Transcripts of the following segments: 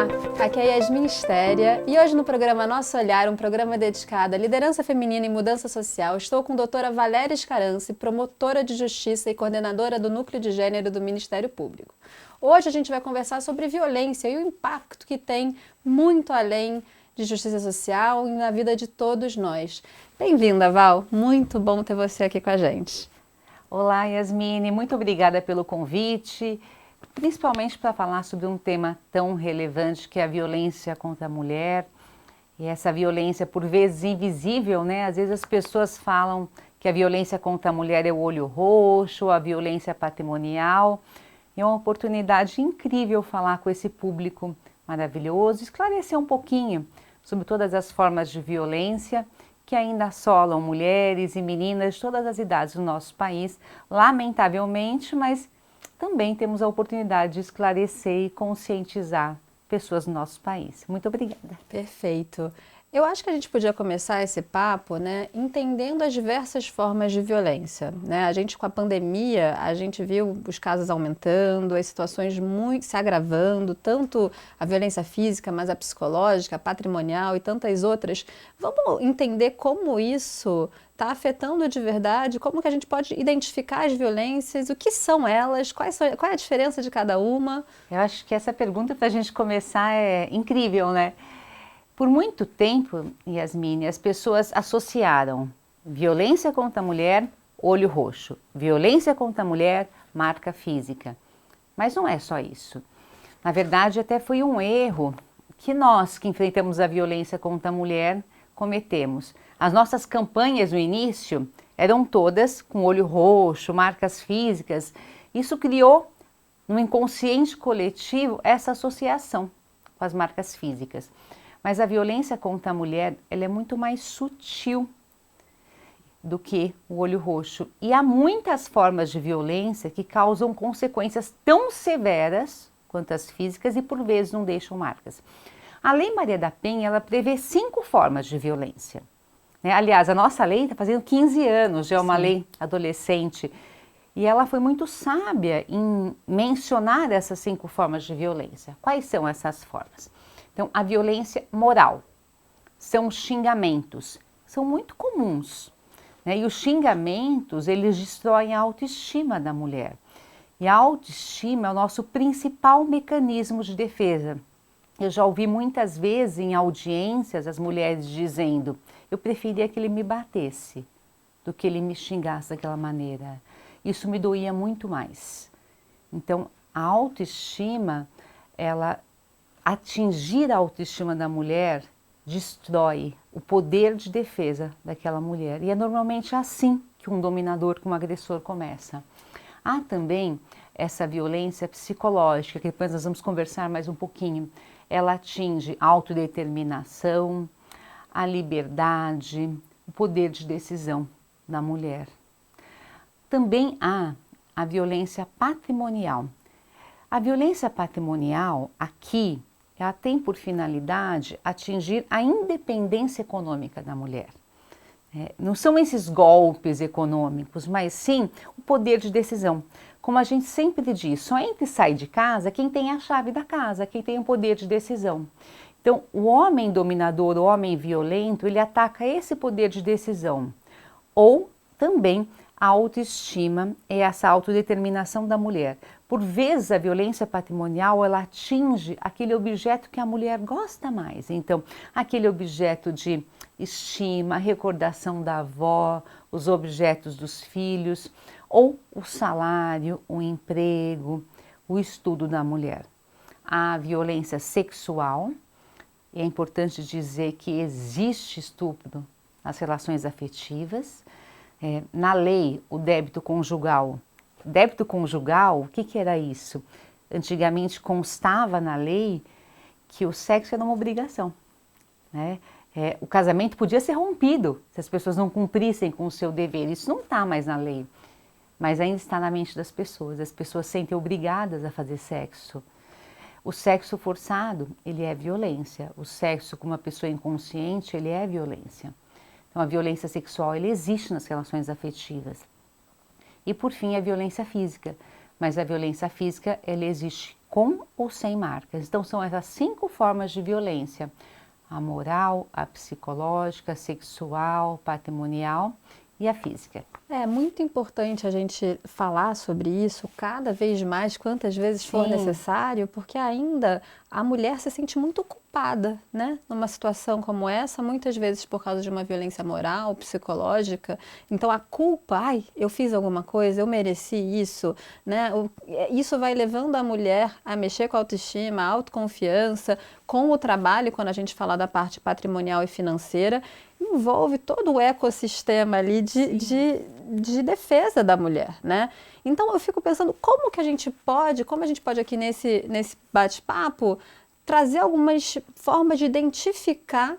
Olá, aqui é Yasmin Stéria e hoje no programa Nosso Olhar, um programa dedicado à liderança feminina e mudança social, estou com a doutora Valéria Scarance, promotora de justiça e coordenadora do Núcleo de Gênero do Ministério Público. Hoje a gente vai conversar sobre violência e o impacto que tem muito além de justiça social e na vida de todos nós. Bem-vinda, Val, muito bom ter você aqui com a gente. Olá, Yasmine, muito obrigada pelo convite, principalmente para falar sobre um tema tão relevante que é a violência contra a mulher. E essa violência, por vezes invisível, né? Às vezes as pessoas falam que a violência contra a mulher é o olho roxo, a violência patrimonial. É uma oportunidade incrível falar com esse público maravilhoso, esclarecer um pouquinho sobre todas as formas de violência que ainda assolam mulheres e meninas de todas as idades do nosso país, lamentavelmente, mas também temos a oportunidade de esclarecer e conscientizar pessoas do nosso país. Muito obrigada. Perfeito. Eu acho que a gente podia começar esse papo, né, entendendo as diversas formas de violência, né? A gente, com a pandemia, a gente viu os casos aumentando, as situações muito se agravando, tanto a violência física, mas a psicológica, a patrimonial e tantas outras. Vamos entender como isso está afetando de verdade, como que a gente pode identificar as violências, o que são elas, qual é a diferença de cada uma? Eu acho que essa pergunta, para a gente começar, é incrível, né? Por muito tempo, Yasmine, as pessoas associaram violência contra a mulher, olho roxo, violência contra a mulher, marca física. Mas não é só isso. Na verdade, até foi um erro que nós, que enfrentamos a violência contra a mulher, cometemos. As nossas campanhas no início eram todas com olho roxo, marcas físicas. Isso criou no inconsciente coletivo essa associação com as marcas físicas. Mas a violência contra a mulher, ela é muito mais sutil do que o olho roxo. E há muitas formas de violência que causam consequências tão severas quanto as físicas e por vezes não deixam marcas. A Lei Maria da Penha, ela prevê 5 formas de violência. Né? Aliás, a nossa lei está fazendo 15 anos, já é uma lei adolescente. E ela foi muito sábia em mencionar essas 5 formas de violência. Quais são essas formas? Então, a violência moral, são xingamentos, são muito comuns, né? E os xingamentos, eles destroem a autoestima da mulher. E a autoestima é o nosso principal mecanismo de defesa. Eu já ouvi muitas vezes em audiências as mulheres dizendo: eu preferia que ele me batesse do que ele me xingasse daquela maneira. Isso me doía muito mais. Então, a autoestima, atingir a autoestima da mulher destrói o poder de defesa daquela mulher. E é normalmente assim que um dominador, que um agressor começa. Há também essa violência psicológica, que depois nós vamos conversar mais um pouquinho. Ela atinge a autodeterminação, a liberdade, o poder de decisão da mulher. Também há a violência patrimonial. A violência patrimonial, aqui, ela tem por finalidade atingir a independência econômica da mulher. Não são esses golpes econômicos, mas sim o poder de decisão. Como a gente sempre diz, só entra e sai de casa quem tem a chave da casa, quem tem o poder de decisão. Então, o homem dominador, o homem violento, ele ataca esse poder de decisão. Ou também a autoestima e essa autodeterminação da mulher. Por vezes a violência patrimonial, ela atinge aquele objeto que a mulher gosta mais. Então, aquele objeto de estima, recordação da avó, os objetos dos filhos, ou o salário, o emprego, o estudo da mulher. A violência sexual, e é importante dizer que existe estupro nas relações afetivas. Na lei, o débito conjugal. Débito conjugal, o que era isso? Antigamente constava na lei que o sexo era uma obrigação, né? O casamento podia ser rompido se as pessoas não cumprissem com o seu dever. Isso não está mais na lei, mas ainda está na mente das pessoas. As pessoas se sentem obrigadas a fazer sexo. O sexo forçado, ele é violência. O sexo com uma pessoa inconsciente, ele é violência. Então, a violência sexual, ele existe nas relações afetivas. E, por fim, a violência física. Mas a violência física, ela existe com ou sem marcas. Então são essas 5 formas de violência: a moral, a psicológica, a sexual, patrimonial e a física. É muito importante a gente falar sobre isso cada vez mais, quantas vezes for necessário, porque ainda a mulher se sente muito culpada, né? Numa situação como essa, muitas vezes por causa de uma violência moral, psicológica. Então a culpa, ai, eu fiz alguma coisa, eu mereci isso, né? Isso vai levando a mulher a mexer com a autoestima, a autoconfiança, com o trabalho, quando a gente fala da parte patrimonial e financeira, envolve todo o ecossistema ali de defesa da mulher, né? Então eu fico pensando como a gente pode aqui nesse bate-papo trazer algumas formas de identificar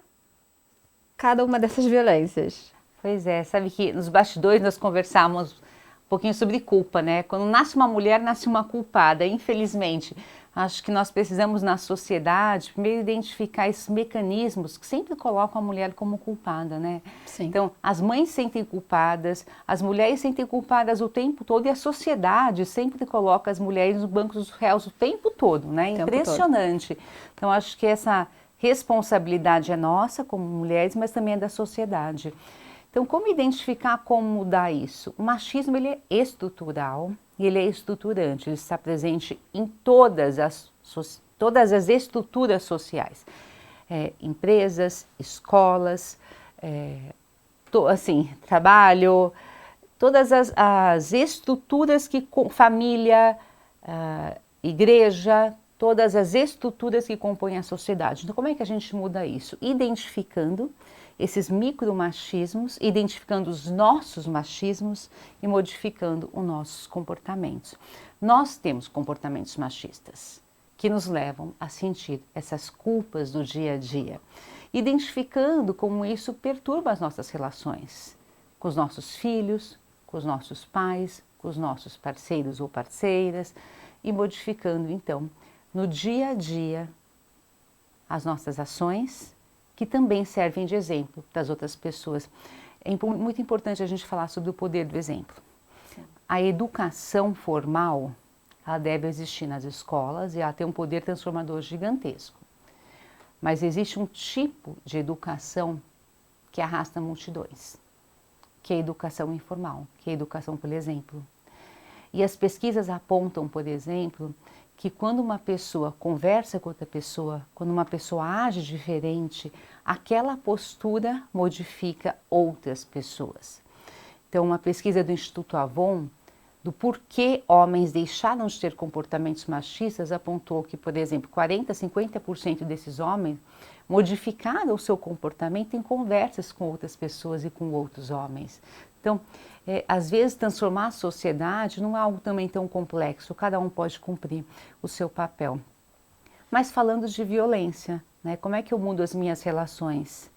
cada uma dessas violências. Pois é, sabe que nos bastidores nós conversamos um pouquinho sobre culpa, né? Quando nasce uma mulher, nasce uma culpada, infelizmente. Acho que nós precisamos, na sociedade, primeiro identificar esses mecanismos que sempre colocam a mulher como culpada, né? Sim. Então, as mães se sentem culpadas, as mulheres se sentem culpadas o tempo todo e a sociedade sempre coloca as mulheres no banco dos réus o tempo todo, né? Impressionante. Então, acho que essa responsabilidade é nossa como mulheres, mas também é da sociedade. Então, como identificar, como mudar isso? O machismo, ele é estrutural e ele é estruturante, ele está presente em todas as estruturas sociais. Empresas, escolas, trabalho, todas as estruturas família, igreja, todas as estruturas que compõem a sociedade. Então, como é que a gente muda isso? Identificando esses micromachismos, identificando os nossos machismos e modificando os nossos comportamentos. Nós temos comportamentos machistas que nos levam a sentir essas culpas do dia a dia, identificando como isso perturba as nossas relações com os nossos filhos, com os nossos pais, com os nossos parceiros ou parceiras e modificando então no dia a dia as nossas ações, que também servem de exemplo para as outras pessoas. É muito importante a gente falar sobre o poder do exemplo. Sim. A educação formal, ela deve existir nas escolas e ela tem um poder transformador gigantesco. Mas existe um tipo de educação que arrasta multidões, que é a educação informal, que é a educação pelo exemplo. E as pesquisas apontam, por exemplo, que quando uma pessoa conversa com outra pessoa, quando uma pessoa age diferente, aquela postura modifica outras pessoas. Então, uma pesquisa do Instituto Avon, do porquê homens deixaram de ter comportamentos machistas, apontou que, por exemplo, 40% a 50% desses homens modificaram o seu comportamento em conversas com outras pessoas e com outros homens. Então, às vezes, transformar a sociedade não é algo também tão complexo, cada um pode cumprir o seu papel. Mas falando de violência, né, como é que eu mudo as minhas relações?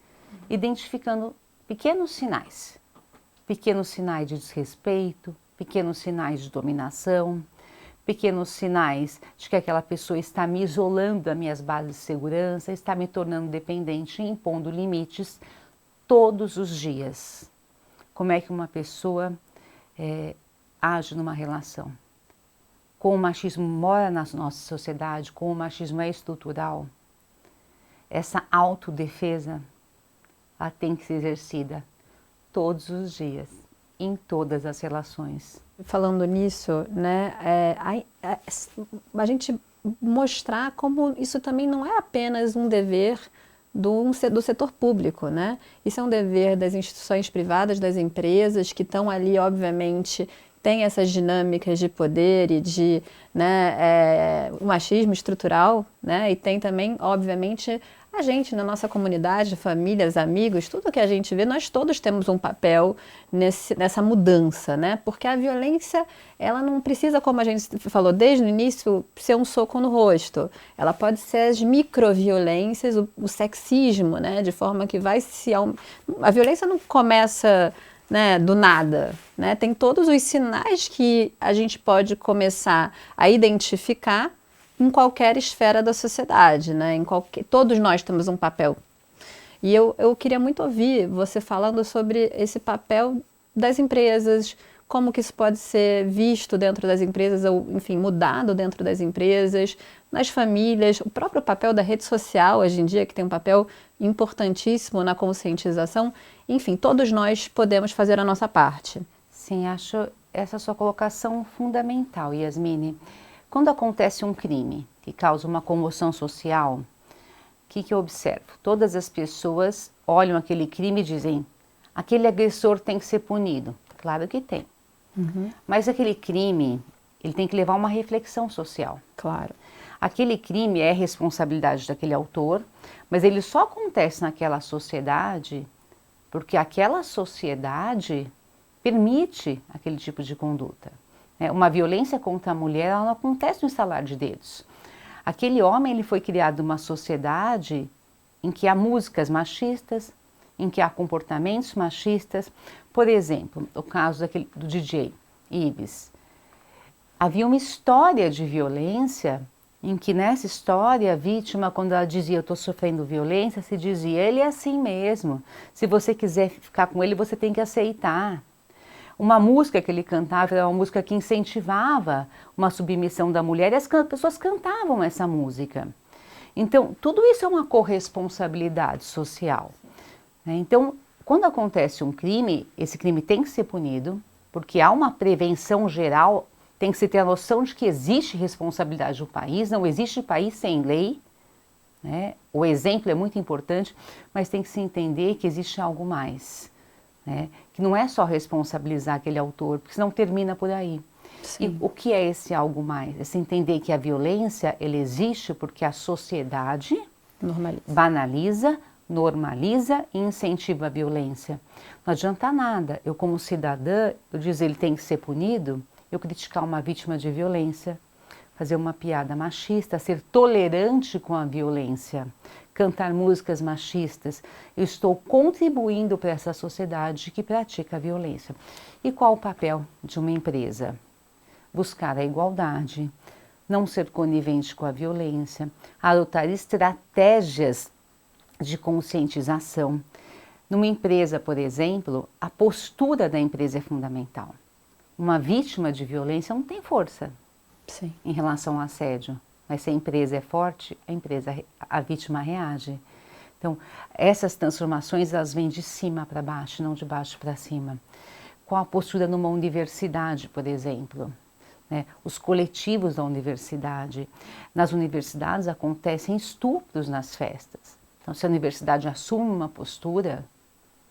Identificando pequenos sinais de desrespeito, pequenos sinais de dominação, pequenos sinais de que aquela pessoa está me isolando das minhas bases de segurança, está me tornando dependente e impondo limites todos os dias. Como é que uma pessoa age numa relação? Como o machismo mora na nossa sociedade, como o machismo é estrutural, essa autodefesa, ela tem que ser exercida todos os dias, em todas as relações. Falando nisso, né, a gente mostrar como isso também não é apenas um dever do setor público, né? Isso é um dever das instituições privadas, das empresas que estão ali, obviamente, tem essas dinâmicas de poder e de machismo estrutural, né? E tem também, obviamente, a gente na nossa comunidade, famílias, amigos, tudo que a gente vê, nós todos temos um papel nessa mudança, né? Porque a violência, ela não precisa, como a gente falou desde o início, ser um soco no rosto. Ela pode ser as microviolências, o sexismo, né? De forma que a violência não começa, né, do nada, né? Tem todos os sinais que a gente pode começar a identificar em qualquer esfera da sociedade, né? Todos nós temos um papel. E eu queria muito ouvir você falando sobre esse papel das empresas, como que isso pode ser visto dentro das empresas ou, enfim, mudado dentro das empresas, nas famílias, o próprio papel da rede social hoje em dia, que tem um papel importantíssimo na conscientização. Enfim, todos nós podemos fazer a nossa parte. Sim, acho essa sua colocação fundamental, Yasmine. Quando acontece um crime que causa uma comoção social, o que eu observo? Todas as pessoas olham aquele crime e dizem: aquele agressor tem que ser punido. Claro que tem. Mas aquele crime, ele tem que levar uma reflexão social. Claro. Aquele crime é responsabilidade daquele autor, mas ele só acontece naquela sociedade porque aquela sociedade permite aquele tipo de conduta. Uma violência contra a mulher, ela não acontece no estalar de dedos. Aquele homem, ele foi criado numa sociedade em que há músicas machistas, em que há comportamentos machistas. Por exemplo, o caso do DJ Ives. Havia uma história de violência em que nessa história a vítima, quando ela dizia eu estou sofrendo violência, se dizia ele é assim mesmo, se você quiser ficar com ele você tem que aceitar. Uma música que ele cantava era uma música que incentivava uma submissão da mulher e as pessoas cantavam essa música. Então tudo isso é uma corresponsabilidade social. Então quando acontece um crime, esse crime tem que ser punido, porque há uma prevenção geral. Tem que se ter a noção de que existe responsabilidade do país, não existe país sem lei, né? O exemplo é muito importante, mas tem que se entender que existe algo mais, né? Que não é só responsabilizar aquele autor, porque senão termina por aí. Sim. E o que é esse algo mais? É se entender que a violência, ela existe porque a sociedade banaliza, normaliza e incentiva a violência. Não adianta nada, eu como cidadã, eu dizer ele tem que ser punido, eu criticar uma vítima de violência, fazer uma piada machista, ser tolerante com a violência, cantar músicas machistas, eu estou contribuindo para essa sociedade que pratica a violência. E qual o papel de uma empresa? Buscar a igualdade, não ser conivente com a violência, adotar estratégias de conscientização. Numa empresa, por exemplo, a postura da empresa é fundamental. Uma vítima de violência não tem força. Sim. Em relação ao assédio, mas se a empresa é forte, a vítima reage. Então, essas transformações elas vêm de cima para baixo, não de baixo para cima. Qual a postura numa universidade, por exemplo? Os coletivos da universidade. Nas universidades acontecem estupros nas festas. Então, se a universidade assume uma postura,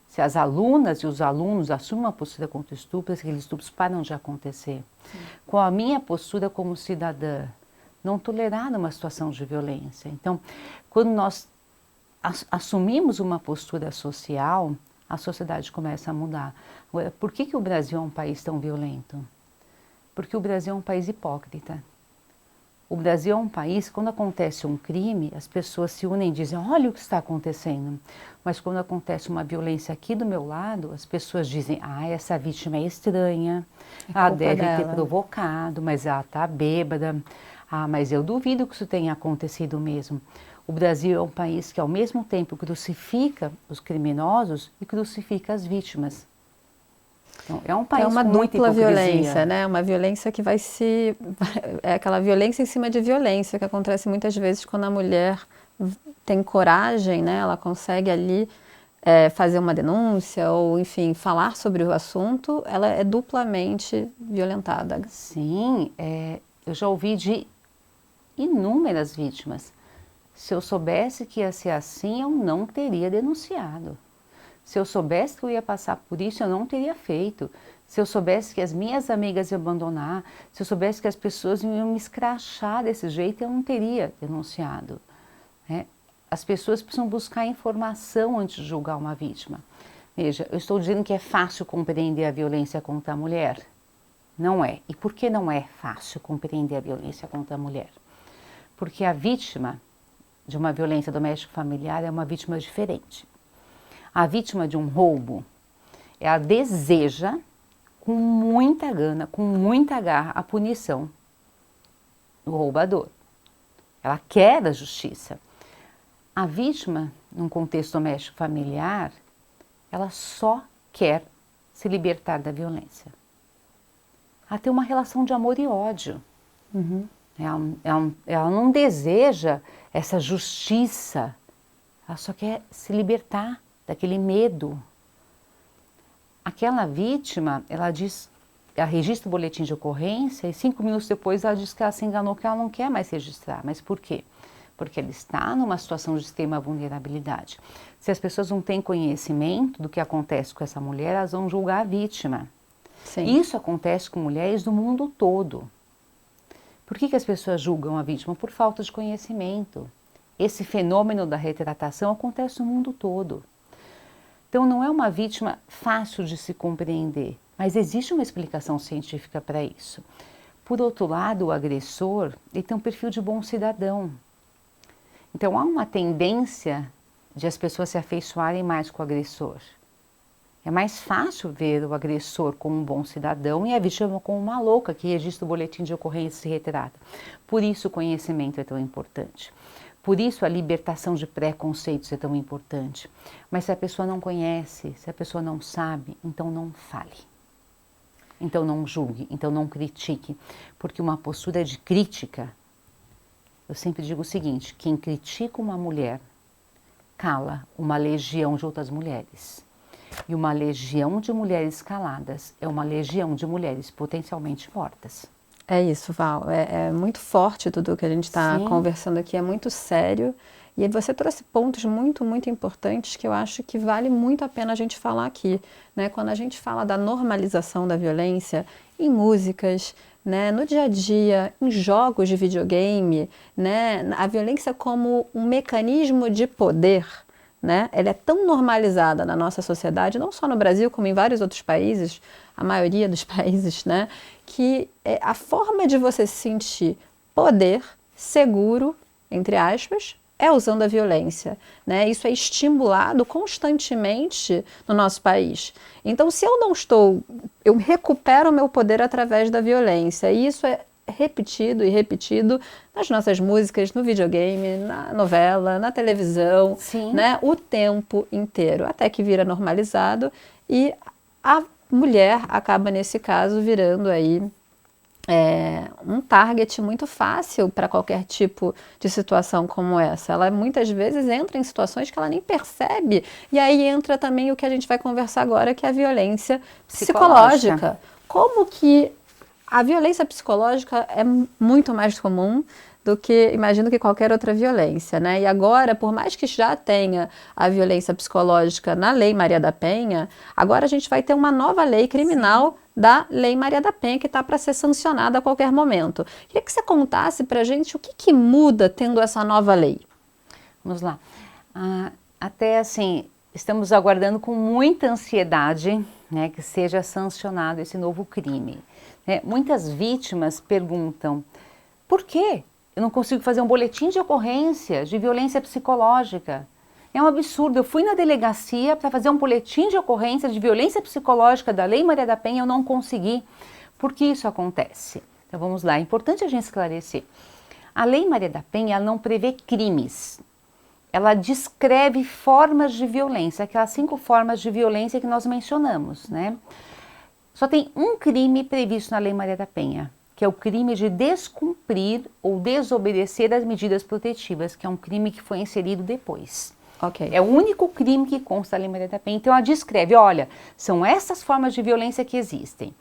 se as alunas e os alunos assumem uma postura contra o estupro, aqueles estupros param de acontecer. Sim. Com a minha postura como cidadã, não tolerar uma situação de violência. Então, quando nós assumimos uma postura social, a sociedade começa a mudar. Agora, por que o Brasil é um país tão violento? Porque o Brasil é um país hipócrita. O Brasil é um país, quando acontece um crime, as pessoas se unem e dizem, olha o que está acontecendo. Mas quando acontece uma violência aqui do meu lado, as pessoas dizem, essa vítima é estranha, ela deve ter provocado, mas ela está bêbada. Mas eu duvido que isso tenha acontecido mesmo. O Brasil é um país que ao mesmo tempo crucifica os criminosos e crucifica as vítimas. Então, é um país com muita dupla violência, né? Uma violência que é aquela violência em cima de violência que acontece muitas vezes quando a mulher tem coragem, né? Ela consegue ali fazer uma denúncia ou, enfim, falar sobre o assunto, ela é duplamente violentada. Sim, eu já ouvi de inúmeras vítimas. Se eu soubesse que ia ser assim, eu não teria denunciado. Se eu soubesse que eu ia passar por isso, eu não teria feito. Se eu soubesse que as minhas amigas iam abandonar, se eu soubesse que as pessoas iam me escrachar desse jeito, eu não teria denunciado. As pessoas precisam buscar informação antes de julgar uma vítima. Veja, eu estou dizendo que é fácil compreender a violência contra a mulher? Não é. E por que não é fácil compreender a violência contra a mulher? Porque a vítima de uma violência doméstica familiar é uma vítima diferente. A vítima de um roubo, ela deseja, com muita gana, com muita garra, a punição do roubador. Ela quer a justiça. A vítima, num contexto doméstico familiar, ela só quer se libertar da violência. a ter uma relação de amor e ódio. Ela não deseja essa justiça, ela só quer se libertar daquele medo. Aquela vítima, ela registra o boletim de ocorrência e 5 minutos depois ela diz que ela se enganou, que ela não quer mais registrar. Mas por quê? Porque ela está numa situação de extrema vulnerabilidade. Se as pessoas não têm conhecimento do que acontece com essa mulher, elas vão julgar a vítima. Sim. Isso acontece com mulheres do mundo todo. Por que as pessoas julgam a vítima? Por falta de conhecimento. Esse fenômeno da retratação acontece no mundo todo. Então não é uma vítima fácil de se compreender, mas existe uma explicação científica para isso. Por outro lado, o agressor, ele tem um perfil de bom cidadão. Então há uma tendência de as pessoas se afeiçoarem mais com o agressor. É mais fácil ver o agressor como um bom cidadão e a vítima como uma louca que registra o boletim de ocorrência e se retrata. Por isso o conhecimento é tão importante. Por isso a libertação de preconceitos é tão importante. Mas se a pessoa não conhece, se a pessoa não sabe, então não fale. Então não julgue, então não critique. Porque uma postura de crítica, eu sempre digo o seguinte, quem critica uma mulher cala uma legião de outras mulheres. E uma legião de mulheres caladas é uma legião de mulheres potencialmente mortas. É isso, Val. É muito forte tudo que a gente está conversando aqui, é muito sério. E você trouxe pontos muito, muito importantes que eu acho que vale muito a pena a gente falar aqui, né? Quando a gente fala da normalização da violência em músicas, né? No dia a dia, em jogos de videogame, né? A violência como um mecanismo de poder, né? Ela é tão normalizada na nossa sociedade, não só no Brasil, como em vários outros países, a maioria dos países, né? Que a forma de você se sentir poder, seguro, entre aspas, é usando a violência, né? Isso é estimulado constantemente no nosso país. Então, se eu não estou, eu recupero o meu poder através da violência, e isso é repetido e repetido nas nossas músicas, no videogame, na novela, na televisão, né? O tempo inteiro, até que vira normalizado e a mulher acaba, nesse caso, virando aí um target muito fácil para qualquer tipo de situação como essa. Ela muitas vezes entra em situações que ela nem percebe. E aí entra também o que a gente vai conversar agora, que é a violência psicológica. Como que a violência psicológica é muito mais comum do que, imagino, que qualquer outra violência, né? E agora, por mais que já tenha a violência psicológica na Lei Maria da Penha, agora a gente vai ter uma nova lei criminal da Lei Maria da Penha que está para ser sancionada a qualquer momento. Queria que você contasse para a gente o que muda tendo essa nova lei. Vamos lá. Até assim, estamos aguardando com muita ansiedade, né, que seja sancionado esse novo crime. Muitas vítimas perguntam, por quê? Eu não consigo fazer um boletim de ocorrência de violência psicológica. É um absurdo. Eu fui na delegacia para fazer um boletim de ocorrência de violência psicológica da Lei Maria da Penha e eu não consegui. Por que isso acontece? Então vamos lá, é importante a gente esclarecer. A Lei Maria da Penha ela não prevê crimes. Ela descreve formas de violência, aquelas 5 formas de violência que nós mencionamos, né? Só tem um crime previsto na Lei Maria da Penha, que é o crime de descumprir ou desobedecer as medidas protetivas, que é um crime que foi inserido depois. Okay. É o único crime que consta da Lei Maria da Penha. Então ela descreve, olha, são essas formas de violência que existem.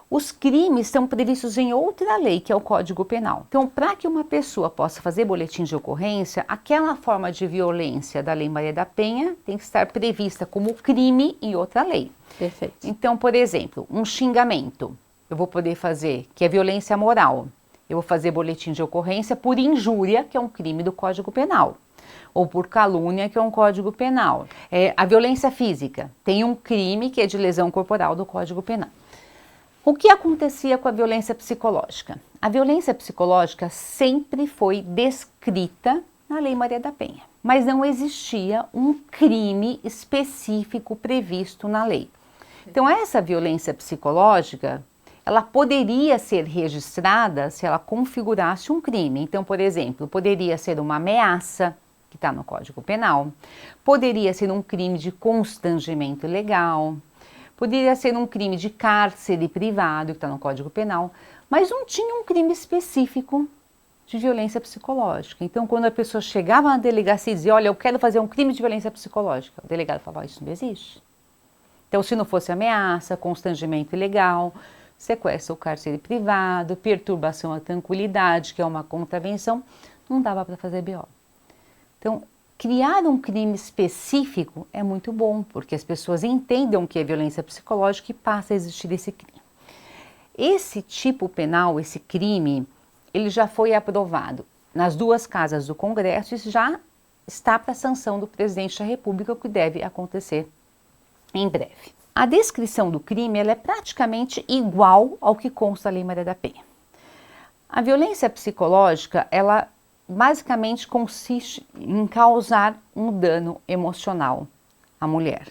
Os crimes estão previstos em outra lei, que é o Código Penal. Então, para que uma pessoa possa fazer boletim de ocorrência, aquela forma de violência da Lei Maria da Penha tem que estar prevista como crime em outra lei. Perfeito. Então, por exemplo, um xingamento, eu vou poder fazer, que é violência moral. Eu vou fazer boletim de ocorrência por injúria, que é um crime do Código Penal. Ou por calúnia, que é um Código Penal. A violência física tem um crime que é de lesão corporal do Código Penal. O que acontecia com a violência psicológica? A violência psicológica sempre foi descrita na Lei Maria da Penha, mas não existia um crime específico previsto na lei. Então essa violência psicológica, ela poderia ser registrada se ela configurasse um crime. Então, por exemplo, poderia ser uma ameaça, que está no Código Penal, poderia ser um crime de constrangimento ilegal, Poderia ser um crime de cárcere privado, que está no Código Penal, mas não tinha um crime específico de violência psicológica. Então, quando a pessoa chegava na delegacia e dizia, olha, eu quero fazer um crime de violência psicológica, o delegado falava, isso não existe. Então, se não fosse ameaça, constrangimento ilegal, sequestro ou cárcere privado, perturbação à tranquilidade, que é uma contravenção, não dava para fazer BO. Então, criar um crime específico é muito bom, porque as pessoas entendam o que é violência psicológica e passa a existir esse crime. Esse tipo penal, esse crime, ele já foi aprovado nas duas casas do Congresso e já está para a sanção do presidente da República, o que deve acontecer em breve. A descrição do crime ela é praticamente igual ao que consta na Lei Maria da Penha. A violência psicológica, ela basicamente consiste em causar um dano emocional à mulher,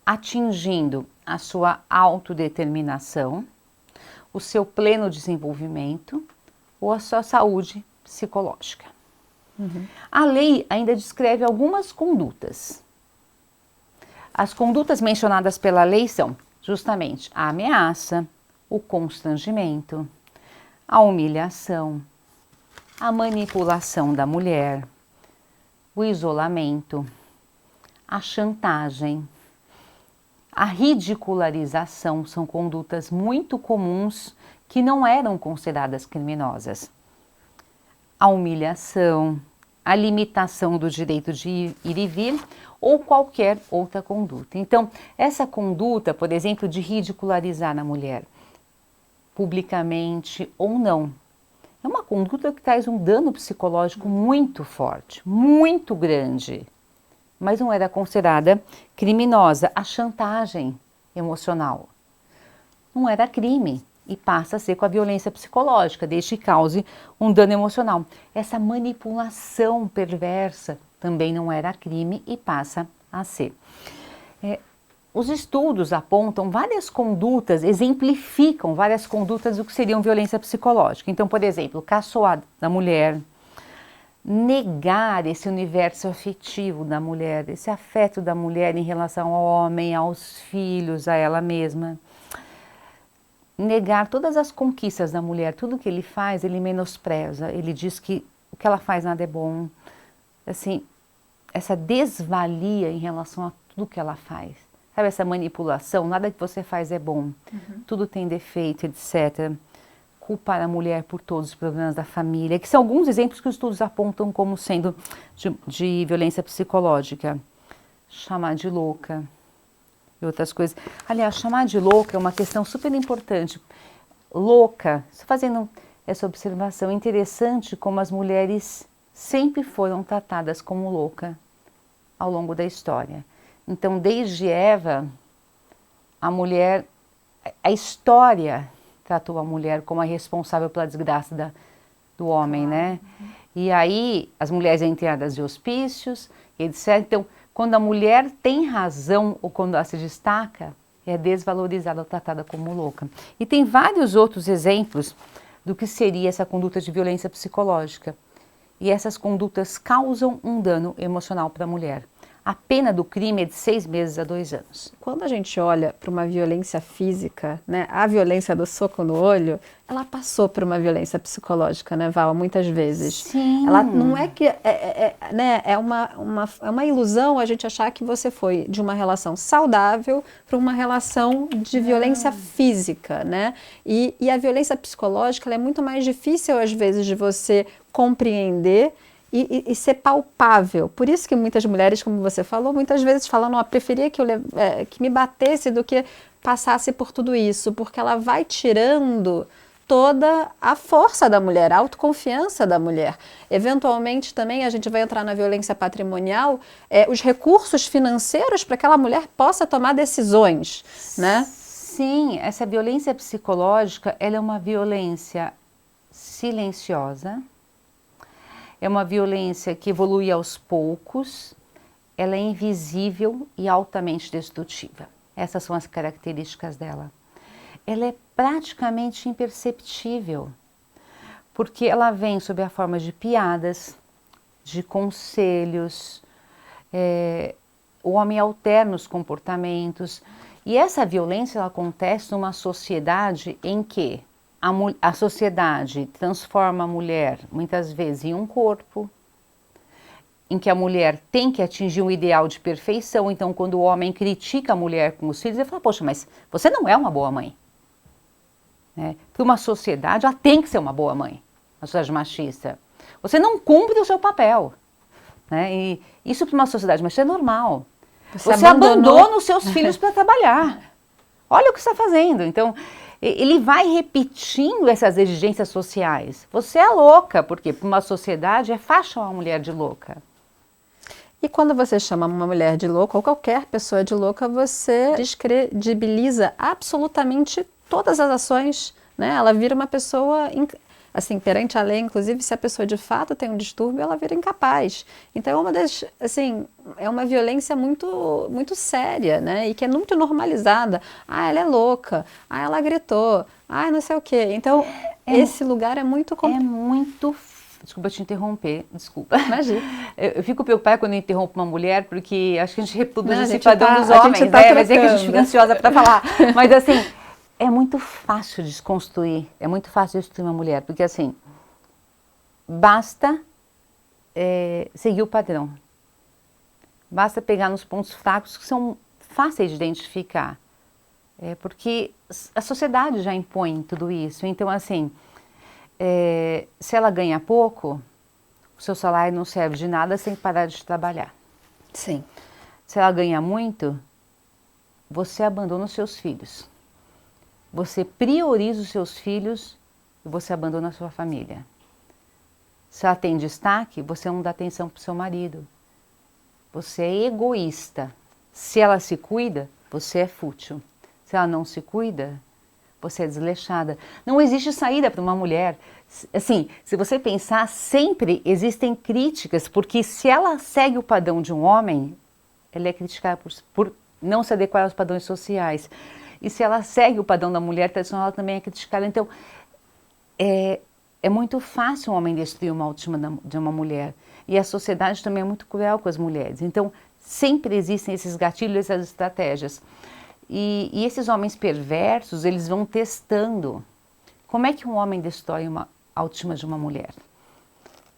atingindo a sua autodeterminação, o seu pleno desenvolvimento ou a sua saúde psicológica. A lei ainda descreve algumas condutas. As condutas mencionadas pela lei são justamente a ameaça, o constrangimento, a humilhação, a manipulação da mulher, o isolamento, a chantagem, a ridicularização são condutas muito comuns que não eram consideradas criminosas. A humilhação, a limitação do direito de ir e vir ou qualquer outra conduta. Então, essa conduta, por exemplo, de ridicularizar a mulher, publicamente ou não, é uma conduta que traz um dano psicológico muito forte, muito grande, mas não era considerada criminosa. A chantagem emocional não era crime e passa a ser com a violência psicológica, desde que cause um dano emocional. Essa manipulação perversa também não era crime e passa a ser. Os estudos apontam várias condutas, exemplificam várias condutas do que seriam violência psicológica. Então, por exemplo, caçoar da mulher, negar esse universo afetivo da mulher, esse afeto da mulher em relação ao homem, aos filhos, a ela mesma. Negar todas as conquistas da mulher, tudo que ele faz, ele menospreza, ele diz que o que ela faz nada é bom. Assim, essa desvalia em relação a tudo que ela faz. Sabe essa manipulação? Nada que você faz é bom. Tudo tem defeito, etc. Culpar a mulher por todos os problemas da família, que são alguns exemplos que os estudos apontam como sendo de violência psicológica. Chamar de louca e outras coisas. Aliás, chamar de louca é uma questão super importante. Louca, fazendo essa observação, é interessante como as mulheres sempre foram tratadas como louca ao longo da história. Então, desde Eva, a história tratou a mulher como a responsável pela desgraça do homem, né? E aí, as mulheres eram enterradas de hospícios, etc. Então, quando a mulher tem razão ou quando ela se destaca, é desvalorizada ou tratada como louca. E tem vários outros exemplos do que seria essa conduta de violência psicológica. E essas condutas causam um dano emocional para a mulher. A pena do crime é de 6 meses a 2 anos. Quando a gente olha para uma violência física, né, a violência do soco no olho, ela passou por uma violência psicológica, né, Val, muitas vezes. Sim. Ela não é que né, é uma ilusão a gente achar que você foi de uma relação saudável para uma relação de violência física, né? E a violência psicológica ela é muito mais difícil às vezes de você compreender e ser palpável. Por isso que muitas mulheres, como você falou, muitas vezes falam, não, eu preferia que me batesse do que passasse por tudo isso, porque ela vai tirando toda a força da mulher, a autoconfiança da mulher. Eventualmente também a gente vai entrar na violência patrimonial, os recursos financeiros para que aquela mulher possa tomar decisões, né? Sim, essa violência psicológica, ela é uma violência silenciosa, é uma violência que evolui aos poucos, ela é invisível e altamente destrutiva. Essas são as características dela. Ela é praticamente imperceptível, porque ela vem sob a forma de piadas, de conselhos, o homem alterna os comportamentos. E essa violência ela acontece numa sociedade em que a sociedade transforma a mulher muitas vezes em um corpo, em que a mulher tem que atingir um ideal de perfeição. Então, quando o homem critica a mulher com os filhos, ele fala, poxa, mas você não é uma boa mãe. Né? Para uma sociedade, ela tem que ser uma boa mãe, uma sociedade machista. Você não cumpre o seu papel. Né? E isso para uma sociedade machista é normal. Você abandona os seus filhos para trabalhar. Olha o que você está fazendo. Então, ele vai repetindo essas exigências sociais. Você é louca, porque para uma sociedade é fácil chamar uma mulher de louca. E quando você chama uma mulher de louca, ou qualquer pessoa de louca, você descredibiliza absolutamente todas as ações, né? Ela vira uma pessoa, assim, perante a lei, inclusive, se a pessoa de fato tem um distúrbio, ela vira incapaz. Então, é uma das, assim, é uma violência muito, muito séria, né? E que é muito normalizada. Ah, ela é louca. Ah, ela gritou. Ah, não sei o quê. Então, esse lugar é muito complicado. Desculpa te interromper, desculpa. Imagina. Eu fico preocupada quando eu interrompo uma mulher, porque acho que a gente reproduz esse padrão dos homens, né? Mas é que a gente fica ansiosa para falar. Mas assim, é muito fácil desconstruir, é muito fácil destruir uma mulher, porque assim, basta seguir o padrão. Basta pegar nos pontos fracos que são fáceis de identificar. Porque a sociedade já impõe tudo isso. Então assim, se ela ganha pouco, o seu salário não serve de nada sem parar de trabalhar. Sim. Se ela ganha muito, você abandona os seus filhos. Você prioriza os seus filhos e você abandona a sua família. Se ela tem destaque, você não dá atenção para o seu marido. Você é egoísta. Se ela se cuida, você é fútil. Se ela não se cuida, você é desleixada. Não existe saída para uma mulher. Assim, se você pensar, sempre existem críticas, porque se ela segue o padrão de um homem, ela é criticada por não se adequar aos padrões sociais. E se ela segue o padrão da mulher tradicional, ela também é criticada. Então, é muito fácil um homem destruir uma autoestima de uma mulher. E a sociedade também é muito cruel com as mulheres. Então, sempre existem esses gatilhos, essas estratégias. E esses homens perversos, eles vão testando. Como é que um homem destrói uma autoestima de uma mulher?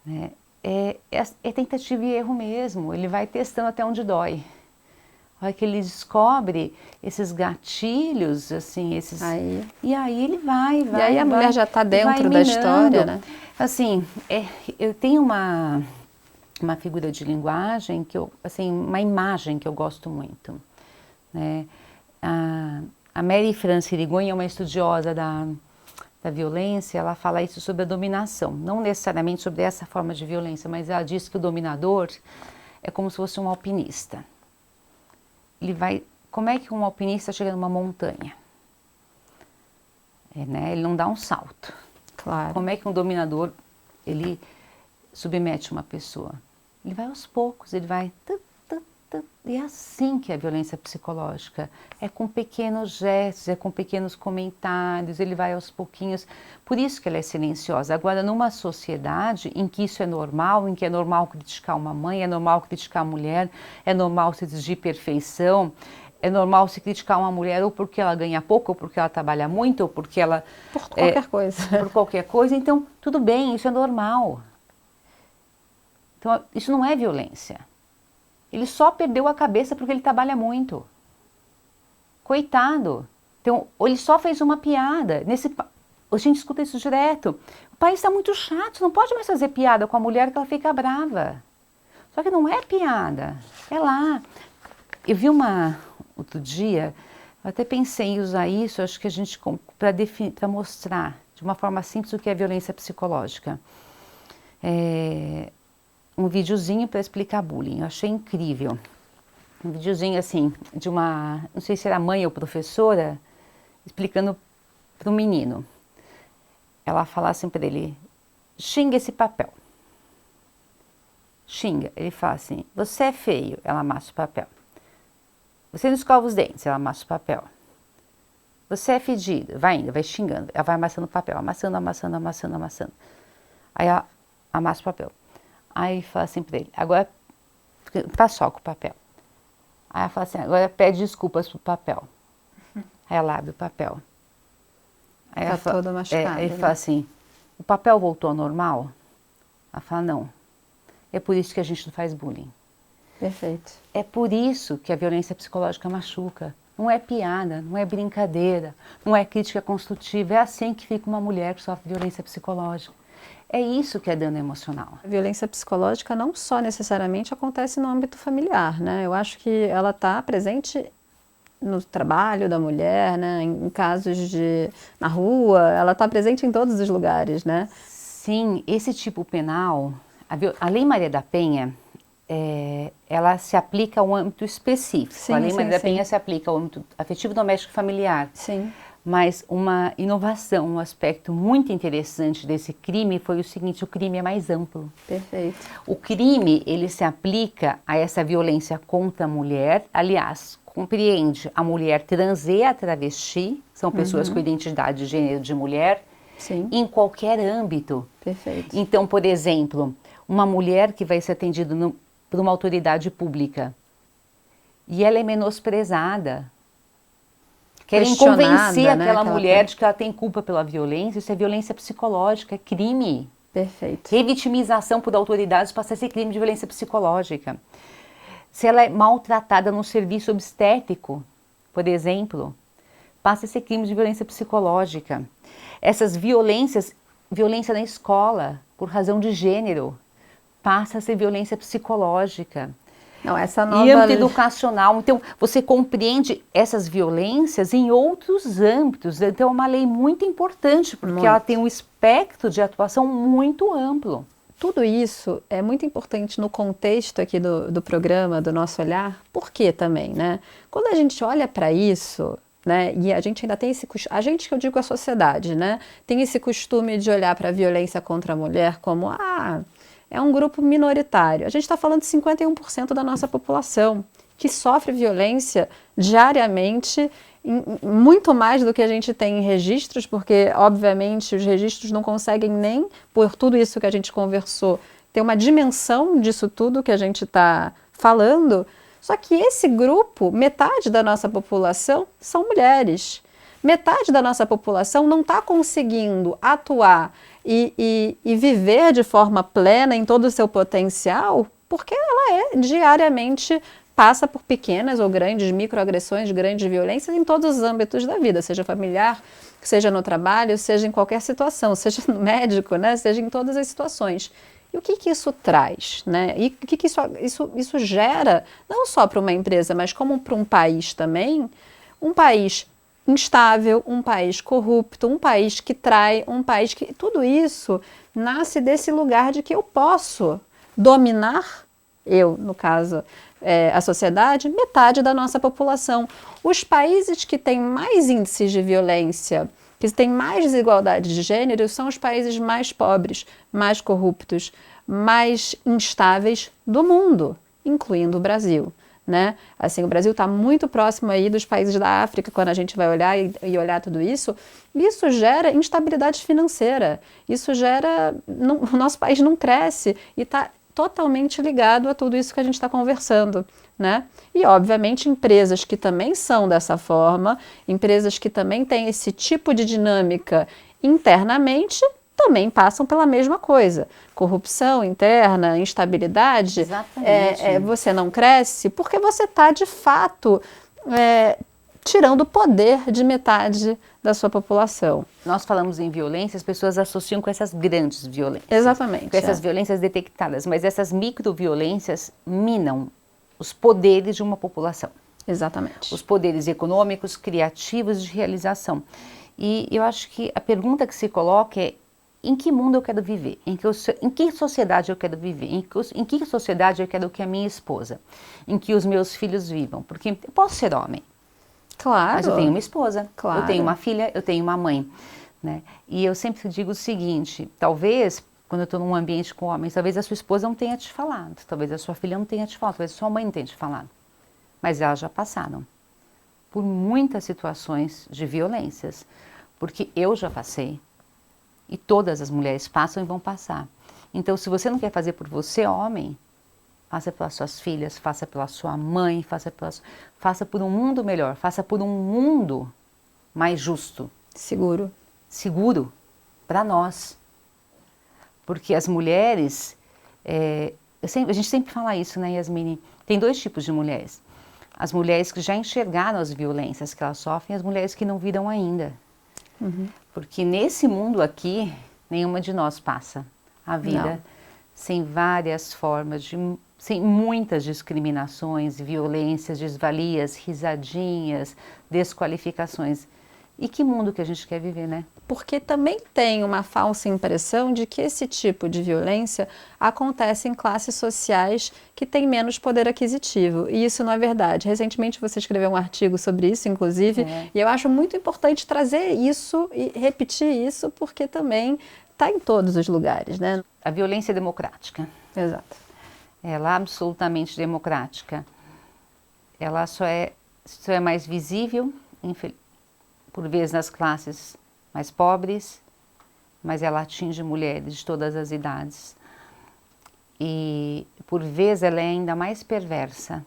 Né? É tentativa e erro mesmo. Ele vai testando até onde dói. A hora que ele descobre esses gatilhos, assim, e aí ele vai. E aí a mulher já está dentro da história, né? Assim, eu tenho uma figura de linguagem, uma imagem que eu gosto muito, né? A Mary France Irigoyen é uma estudiosa da violência, ela fala isso sobre a dominação, não necessariamente sobre essa forma de violência, mas ela diz que o dominador é como se fosse um alpinista. Como é que um alpinista chega numa montanha? Né? Ele não dá um salto. Claro. Como é que um dominador, ele submete uma pessoa? Ele vai aos poucos, ele vai... E é assim que é a violência psicológica. É com pequenos gestos, é com pequenos comentários, ele vai aos pouquinhos. Por isso que ela é silenciosa. Agora, numa sociedade em que isso é normal, em que é normal criticar uma mãe, é normal criticar a mulher, é normal se exigir perfeição, é normal se criticar uma mulher ou porque ela ganha pouco, ou porque ela trabalha muito, ou porque ela... Por qualquer coisa. Por qualquer coisa. Então, tudo bem, isso é normal. Então, isso não é violência. Ele só perdeu a cabeça porque ele trabalha muito. Coitado. Então, ele só fez uma piada. A gente escuta isso direto. O país está muito chato, não pode mais fazer piada com a mulher que ela fica brava. Só que não é piada. É lá. Eu vi outro dia, eu até pensei em usar isso, acho que a gente, para mostrar de uma forma simples o que é violência psicológica. Um videozinho para explicar bullying, eu achei incrível. Um videozinho assim, de não sei se era mãe ou professora, explicando para um menino. Ela fala assim para ele, xinga esse papel. Xinga, ele fala assim, você é feio, ela amassa o papel. Você não escova os dentes, ela amassa o papel. Você é fedido, vai indo, vai xingando, ela vai amassando o papel, amassando. Aí ela amassa o papel. Aí fala assim para ele, agora paçoca o papel. Aí ela fala assim, agora pede desculpas pro papel. Aí ela abre o papel. Aí Tá toda machucada. Ele fala assim, o papel voltou ao normal? Ela fala, não. É por isso que a gente não faz bullying. Perfeito. É por isso que a violência psicológica machuca. Não é piada, não é brincadeira, não é crítica construtiva. É assim que fica uma mulher que sofre violência psicológica. É isso que é dano emocional. A violência psicológica não só necessariamente acontece no âmbito familiar, né? Eu acho que ela está presente no trabalho da mulher, né? Em casos de na rua, ela está presente em todos os lugares, né? Sim, esse tipo penal, a Lei Maria da Penha, ela se aplica a um âmbito específico. Sim, a Lei sim, Maria da sim. Penha se aplica ao âmbito afetivo, doméstico e familiar. Sim. Mas uma inovação, um aspecto muito interessante desse crime foi o seguinte, o crime é mais amplo. Perfeito. O crime, ele se aplica a essa violência contra a mulher, aliás, compreende a mulher trans e a travesti, são pessoas com identidade de gênero de mulher, Sim. em qualquer âmbito. Perfeito. Então, por exemplo, uma mulher que vai ser atendida por uma autoridade pública e ela é menosprezada, querem convencer aquela mulher de que ela tem culpa pela violência, isso é violência psicológica, é crime. Perfeito. Revitimização por autoridades passa a ser crime de violência psicológica. Se ela é maltratada no serviço obstétrico, por exemplo, passa a ser crime de violência psicológica. Essas violência na escola, por razão de gênero, passa a ser violência psicológica. Não, essa nova... E âmbito educacional. Então, você compreende essas violências em outros âmbitos. Então, é uma lei muito importante, porque ela tem um espectro de atuação muito amplo. Tudo isso é muito importante no contexto aqui do programa, do nosso olhar. Por quê também, né? Quando a gente olha para isso, né, e a gente ainda tem esse costume, a gente que eu digo a sociedade, né, tem esse costume de olhar para a violência contra a mulher como, é um grupo minoritário. A gente está falando de 51% da nossa população que sofre violência diariamente, muito mais do que a gente tem em registros, porque, obviamente, os registros não conseguem nem, por tudo isso que a gente conversou, ter uma dimensão disso tudo que a gente está falando. Só que esse grupo, metade da nossa população, são mulheres. Metade da nossa população não está conseguindo atuar e viver de forma plena em todo o seu potencial, porque ela diariamente passa por pequenas ou grandes microagressões, grandes violências em todos os âmbitos da vida, seja familiar, seja no trabalho, seja em qualquer situação, seja no médico, né, seja em todas as situações. E o que isso traz, né? E o que isso gera, não só para uma empresa, mas como para um país também, um país instável, um país corrupto, um país que trai, um país que... Tudo isso nasce desse lugar de que eu posso dominar, eu, no caso, a sociedade, metade da nossa população. Os países que têm mais índices de violência, que têm mais desigualdade de gênero, são os países mais pobres, mais corruptos, mais instáveis do mundo, incluindo o Brasil. Né? Assim, o Brasil está muito próximo aí dos países da África, quando a gente vai olhar e olhar tudo isso. Isso gera instabilidade financeira, isso gera... o nosso país não cresce e está totalmente ligado a tudo isso que a gente está conversando, né? E, obviamente, empresas que também são dessa forma, empresas que também têm esse tipo de dinâmica internamente, também passam pela mesma coisa. Corrupção interna, instabilidade. Exatamente. Você não cresce porque você está, de fato, tirando o poder de metade da sua população. Nós falamos em violência, as pessoas associam com essas grandes violências. Exatamente. Com essas violências detectadas, mas essas microviolências minam os poderes de uma população. Exatamente. Os poderes econômicos, criativos de realização. E eu acho que a pergunta que se coloca é: em que mundo eu quero viver? Em que sociedade eu quero viver? Em que sociedade eu quero que a minha esposa, em que os meus filhos vivam? Porque eu posso ser homem. Claro. Mas eu tenho uma esposa, claro. Eu tenho uma filha, eu tenho uma mãe. Né? E eu sempre digo o seguinte, talvez, quando eu estou num ambiente com homens, talvez a sua esposa não tenha te falado, talvez a sua filha não tenha te falado, talvez a sua mãe não tenha te falado. Mas elas já passaram por muitas situações de violências, porque eu já passei. E todas as mulheres passam e vão passar. Então, se você não quer fazer por você, homem, faça pelas suas filhas, faça pela sua mãe, faça por um mundo melhor, faça por um mundo mais justo, Seguro. seguro para nós. Porque as mulheres, a gente sempre fala isso, né, Yasmine? Tem dois tipos de mulheres. As mulheres que já enxergaram as violências que elas sofrem e as mulheres que não viram ainda. Porque nesse mundo aqui, nenhuma de nós passa a vida Não. sem várias formas, sem muitas discriminações, violências, desvalias, risadinhas, desqualificações. E que mundo que a gente quer viver, né? Porque também tem uma falsa impressão de que esse tipo de violência acontece em classes sociais que têm menos poder aquisitivo. E isso não é verdade. Recentemente você escreveu um artigo sobre isso, inclusive, e eu acho muito importante trazer isso e repetir isso, porque também está em todos os lugares, né? A violência é democrática. Exato. Ela é absolutamente democrática. Ela só é mais visível, por vezes, nas classes mais pobres, mas ela atinge mulheres de todas as idades. E, por vezes, ela é ainda mais perversa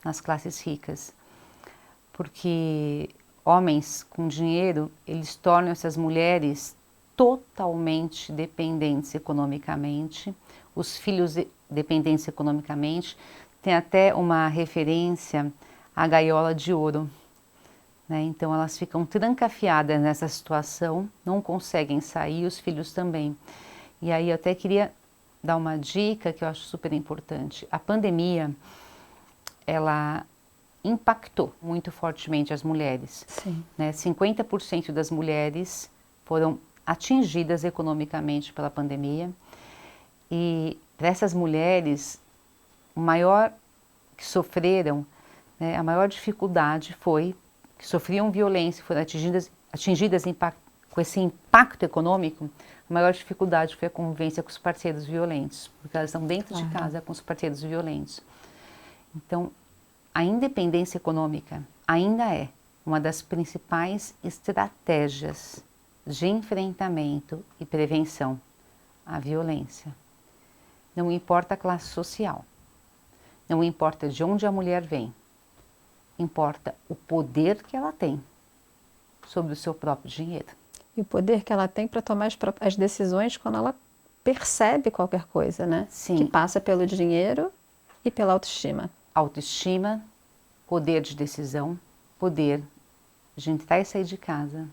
nas classes ricas, porque homens com dinheiro, eles tornam essas mulheres totalmente dependentes economicamente, os filhos dependentes economicamente. Tem até uma referência à gaiola de ouro. Né? Então elas ficam trancafiadas nessa situação, não conseguem sair, os filhos também. E aí eu até queria dar uma dica que eu acho super importante. A pandemia, ela impactou muito fortemente as mulheres. Sim. Né? 50% das mulheres foram atingidas economicamente pela pandemia. E para essas mulheres, o maior que sofreram, né, a maior dificuldade foi que sofriam violência, foram atingidas com esse impacto econômico. A maior dificuldade foi a convivência com os parceiros violentos, porque elas estão dentro de casa com os parceiros violentos. Então, a independência econômica ainda é uma das principais estratégias de enfrentamento e prevenção à violência. Não importa a classe social, não importa de onde a mulher vem, importa o poder que ela tem sobre o seu próprio dinheiro. E o poder que ela tem para tomar as decisões quando ela percebe qualquer coisa, né? Sim. Que passa pelo dinheiro e pela autoestima. Autoestima, poder de decisão, poder de entrar e sair de casa,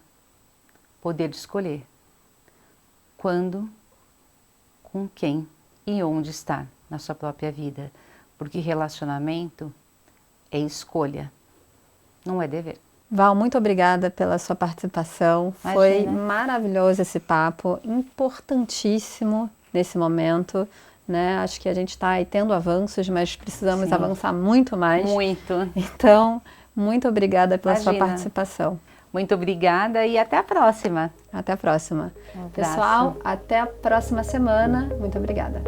poder de escolher quando, com quem e onde estar na sua própria vida. Porque relacionamento é escolha, não é dever. Val, muito obrigada pela sua participação. Imagina. Foi maravilhoso esse papo, importantíssimo nesse momento, né? Acho que a gente está aí tendo avanços, mas precisamos avançar muito mais. Muito. Então, muito obrigada pela sua Imagina. participação. Muito obrigada e até a próxima. Até a próxima. Um abraço. Pessoal, até a próxima semana. Muito obrigada.